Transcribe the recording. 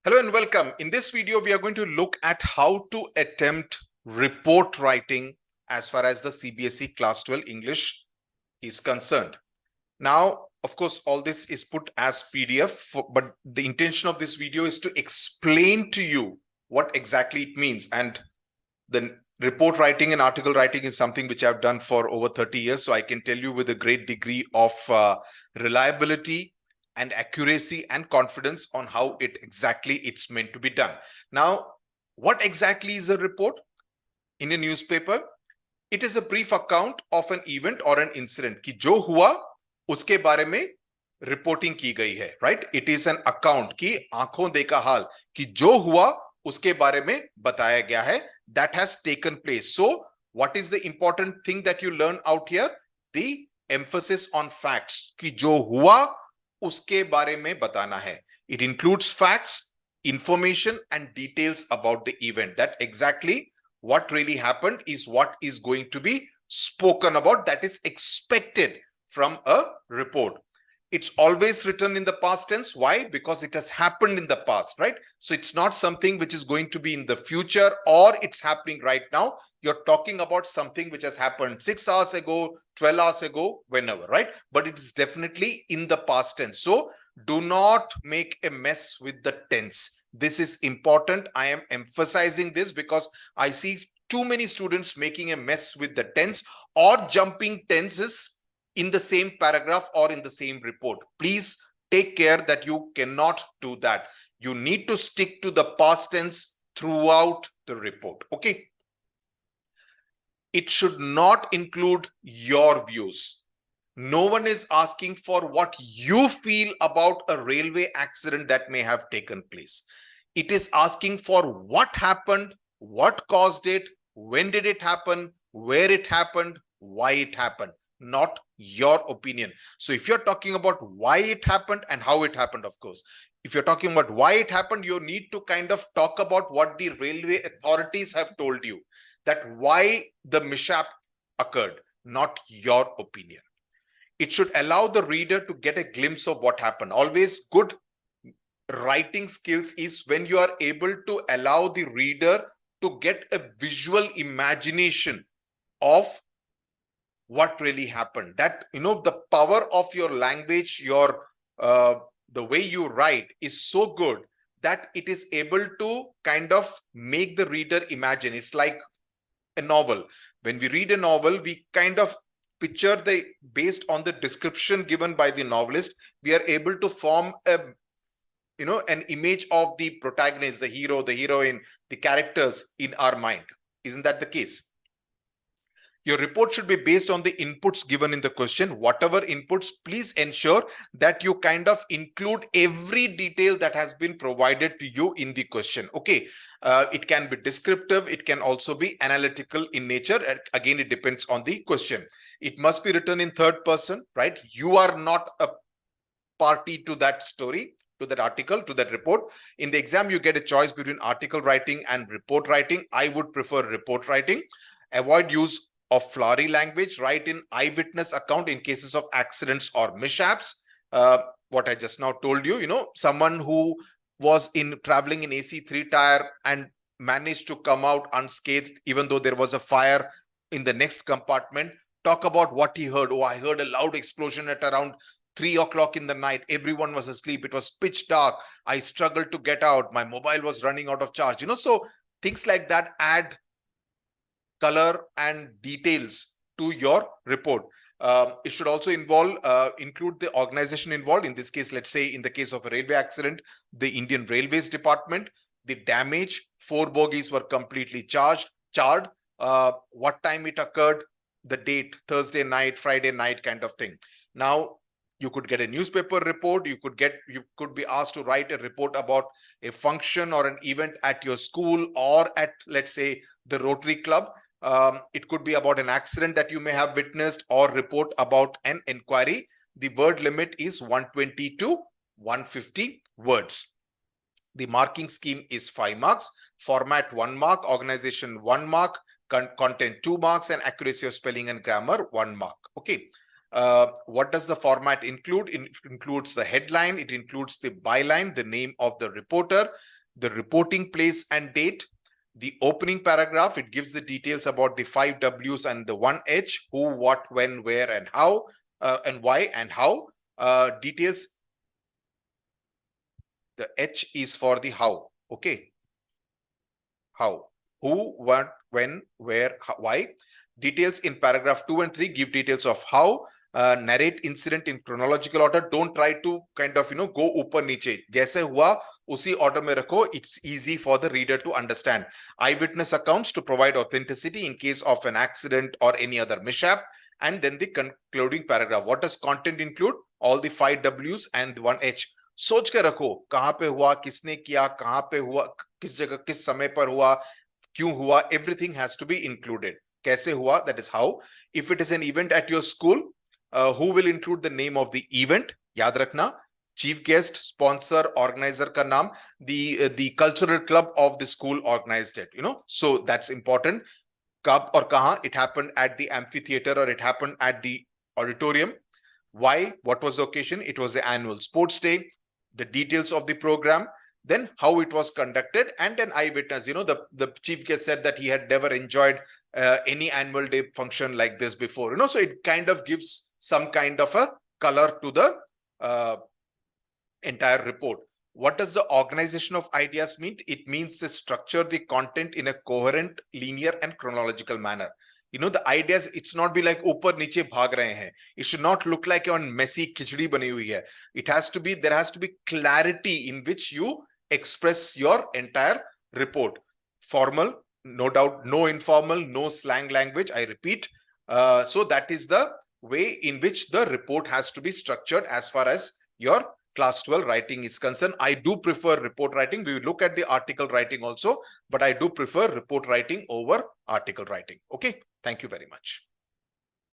Hello and welcome. In this video, we are going to look at how to attempt report writing as far as the CBSE Class 12 English is concerned. Now, of course, all this is put as PDF, but the intention of this video is to explain to you what exactly it means. And the report writing and article writing is something which I've done for over 30 years. So I can tell you with a great degree of reliability and accuracy and confidence on how it's meant to be done. Now, what exactly is a report? In a newspaper, it is a brief account of an event or an incident कि जो हुआ उसके बारे में reporting की गई है, right? It is an account कि आंखों देखा हाल कि जो हुआ उसके बारे में बताया गया है, that has taken place. So, what is the important thing that you learn out here? The emphasis on facts कि जो हुआ उसके बारे में बताना है. It includes facts, information and details about the event. That exactly what really happened is what is going to be spoken about, that is expected from a report. It's always written in the past tense. Why? Because it has happened in the past, right? So it's not something which is going to be in the future or it's happening right now. You're talking about something which has happened 6 hours ago, 12 hours ago, whenever, right? But it's definitely in the past tense. So do not make a mess with the tense. This is important. I am emphasizing this because I see too many students making a mess with the tense or jumping tenses in the same paragraph or in the same report. Please take care that you cannot do that. You need to stick to the past tense throughout the report. Okay. It should not include your views. No one is asking for what you feel about a railway accident that may have taken place. It is asking for what happened, what caused it, when did it happen, where it happened, why it happened. Not your opinion. So if you're talking about why it happened and how it happened, of course, if you're talking about why it happened, you need to kind of talk about what the railway authorities have told you, that why the mishap occurred, not your opinion. It should allow the reader to get a glimpse of what happened. Always good writing skills is when you are able to allow the reader to get a visual imagination of what really happened. That, the power of your language, the way you write is so good that it is able to kind of make the reader imagine. It's like a novel. When we read a novel, we kind of picture based on the description given by the novelist, we are able to form an image of the protagonist, the hero, the heroine, the characters in our mind. Isn't that the case? Your report should be based on the inputs given in the question. Whatever inputs, please ensure that you kind of include every detail that has been provided to you in the question. Okay. It can be descriptive. It can also be analytical in nature. Again, it depends on the question. It must be written in third person, right? You are not a party to that story, to that article, to that report. In the exam, you get a choice between article writing and report writing. I would prefer report writing. Avoid use of flowery language. Write in eyewitness account in cases of accidents or mishaps. What I just now told you, someone who was traveling in AC 3-tire and managed to come out unscathed, even though there was a fire in the next compartment. Talk about what he heard. Oh, I heard a loud explosion at around 3 o'clock in the night. Everyone was asleep. It was pitch dark. I struggled to get out. My mobile was running out of charge. So things like that add color and details to your report. It should also include the organization involved. In this case, let's say in the case of a railway accident, the Indian Railways Department, the damage, 4 bogies were completely charred, what time it occurred, the date, Thursday night, Friday night kind of thing. Now, you could get a newspaper report. You could be asked to write a report about a function or an event at your school or at, let's say, the Rotary Club. It could be about an accident that you may have witnessed or report about an inquiry. The word limit is 120 to 150 words. The marking scheme is 5 marks, format 1 mark, organization 1 mark, content 2 marks, and accuracy of spelling and grammar 1 mark. Okay. What does the format include? It includes the headline, it includes the byline, the name of the reporter, the reporting place and date. The opening paragraph, it gives the details about the 5 W's and the 1 H, who, what, when, where, and how, and why, and how. Details, the H is for the how, okay? How, who, what, when, where, how, why. Details in paragraph 2 and 3 give details of how. Narrate incident in chronological order. Don't try to kind of, go upar niche. Jaise hua, usi order mein rakho. It's easy for the reader to understand. Eyewitness accounts to provide authenticity in case of an accident or any other mishap. And then the concluding paragraph. What does content include? All the 5 W's and 1 H. सोच के रखो कहां पे हुआ, किसने किया, कहां पे हुआ, किस जगह, किस समय पर हुआ, क्यों हुआ. Everything has to be included. कैसे हुआ, that is how. If it is an event at your school, who will include the name of the event? याद रखना, chief guest, sponsor, organizer का नाम, the cultural club of the school organized it, so that's important. कब और कहां, it happened at the amphitheater or it happened at the auditorium. Why, what was the occasion? It was the annual sports day. The details of the program, then how it was conducted, and an eyewitness. The chief guest said that he had never enjoyed any annual day function like this before. So it kind of gives some kind of a color to the entire report. What does the organization of ideas mean? It means to structure the content in a coherent, linear, and chronological manner. The ideas, it's not be like upar niche bhag rahe hain. It should not look like a messy khichdi bani hui hai. There has to be clarity in which you express your entire report. Formal, no doubt, no informal, no slang language, I repeat. So that is the way in which the report has to be structured as far as your class 12 writing is concerned. I do prefer report writing. We will look at the article writing also, but I do prefer report writing over article writing. Okay. Thank you very much.